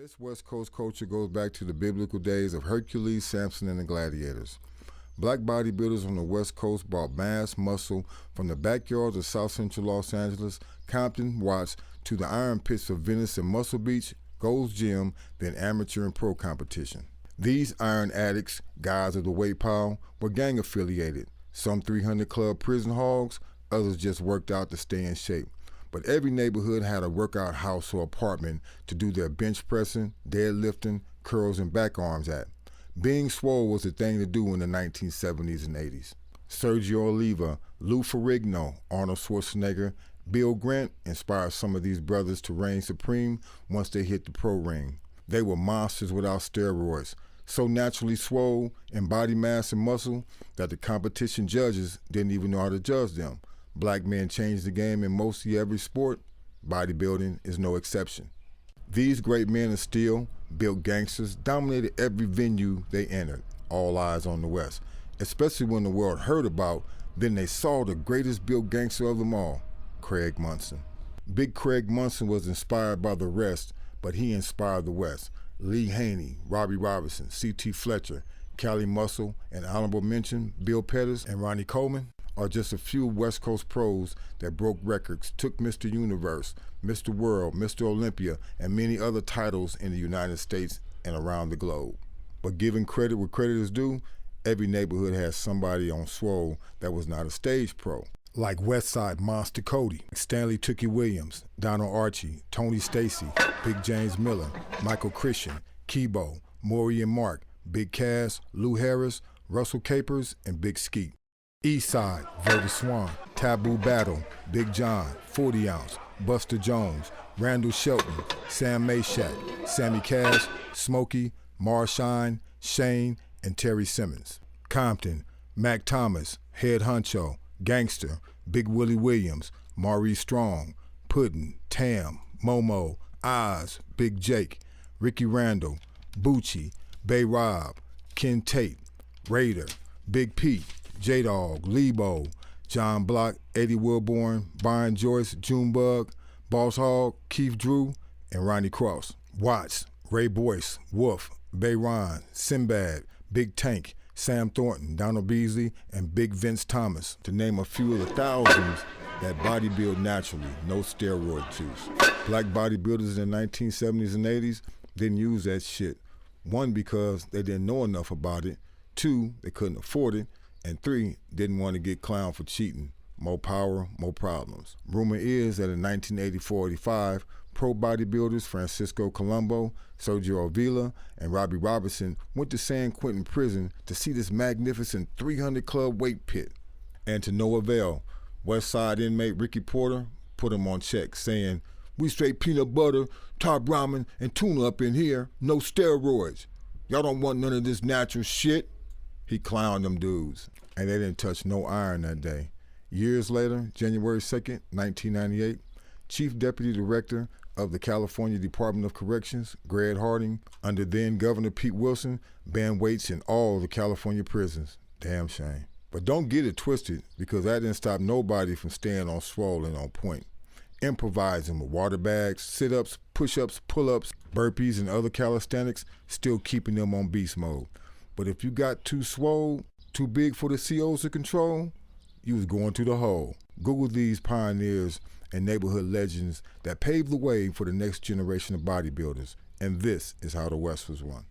This West Coast culture goes back to the biblical days of Hercules, Samson, and the gladiators. Black bodybuilders on the West Coast brought mass muscle from the backyards of South Central Los Angeles, Compton, Watts, to the iron pits of Venice and Muscle Beach, Gold's Gym, then amateur and pro competition. These iron addicts, guys of the weight pile, were gang affiliated. Some 300 Club prison hogs, others just worked out to stay in shape. But every neighborhood had a workout house or apartment to do their bench pressing, deadlifting, curls, and back arms at. Being swole was the thing to do in the 1970s and 80s. Sergio Oliva, Lou Ferrigno, Arnold Schwarzenegger, Bill Grant inspired some of these brothers to reign supreme once they hit the pro ring. They were monsters without steroids, so naturally swole in body mass and muscle that the competition judges didn't even know how to judge them. Black men changed the game in mostly every sport. Bodybuilding is no exception. These great men of steel, built gangsters, dominated every venue they entered, all eyes on the West, especially when the world heard about, then they saw the greatest built gangster of them all, Craig Munson. Big Craig Munson was inspired by the rest, but he inspired the West. Lee Haney, Robbie Robertson, C.T. Fletcher, Cali Muscle, and honorable mention, Bill Pettis and Ronnie Coleman are just a few West Coast pros that broke records, took Mr. Universe, Mr. World, Mr. Olympia, and many other titles in the United States and around the globe. But giving credit where credit is due, every neighborhood has somebody on swole that was not a stage pro. Like Westside Monster Cody, Stanley Tookie Williams, Donald Archie, Tony Stacy, Big James Miller, Michael Christian, Kibo, Maury and Mark, Big Cass, Lou Harris, Russell Capers, and Big Skeet. Eastside, Verdi Swan, Taboo Battle, Big John, 40 Ounce, Buster Jones, Randall Shelton, Sam Meshack, Sammy Cash, Smokey, Marshine, Shane, and Terry Simmons. Compton, Mac Thomas, Head Honcho, Gangster, Big Willie Williams, Maurice Strong, Puddin', Tam, Momo, Oz, Big Jake, Ricky Randall, Bucci, Bay Rob, Ken Tate, Raider, Big Pete, J-Dog, Lebo, John Block, Eddie Wilborn, Brian Joyce, Junebug, Boss Hogg, Keith Drew, and Ronnie Cross. Watts, Ray Boyce, Wolf, Bay Ron, Sinbad, Big Tank, Sam Thornton, Donald Beasley, and Big Vince Thomas, to name a few of the thousands that bodybuild naturally, no steroid juice. Black bodybuilders in the 1970s and 80s didn't use that shit. One, because they didn't know enough about it. Two, they couldn't afford it. And three, didn't want to get clowned for cheating. More power, more problems. Rumor is that in 1984-85, pro bodybuilders Francisco Colombo, Sergio Avila, and Robbie Robertson went to San Quentin prison to see this magnificent 300 Club weight pit. And to no avail, West Side inmate Ricky Porter put him on check, saying, "We straight peanut butter, top ramen, and tuna up in here, no steroids. Y'all don't want none of this natural shit." He clowned them dudes, and they didn't touch no iron that day. Years later, January 2nd, 1998, Chief Deputy Director of the California Department of Corrections, Greg Harding, under then Governor Pete Wilson, banned weights in all the California prisons. Damn shame. But don't get it twisted, because that didn't stop nobody from staying on swole and on point. Improvising with water bags, sit-ups, push-ups, pull-ups, burpees, and other calisthenics, still keeping them on beast mode. But if you got too swole, too big for the COs to control, you was going to the hole. Google these pioneers and neighborhood legends that paved the way for the next generation of bodybuilders. And this is how the West was won.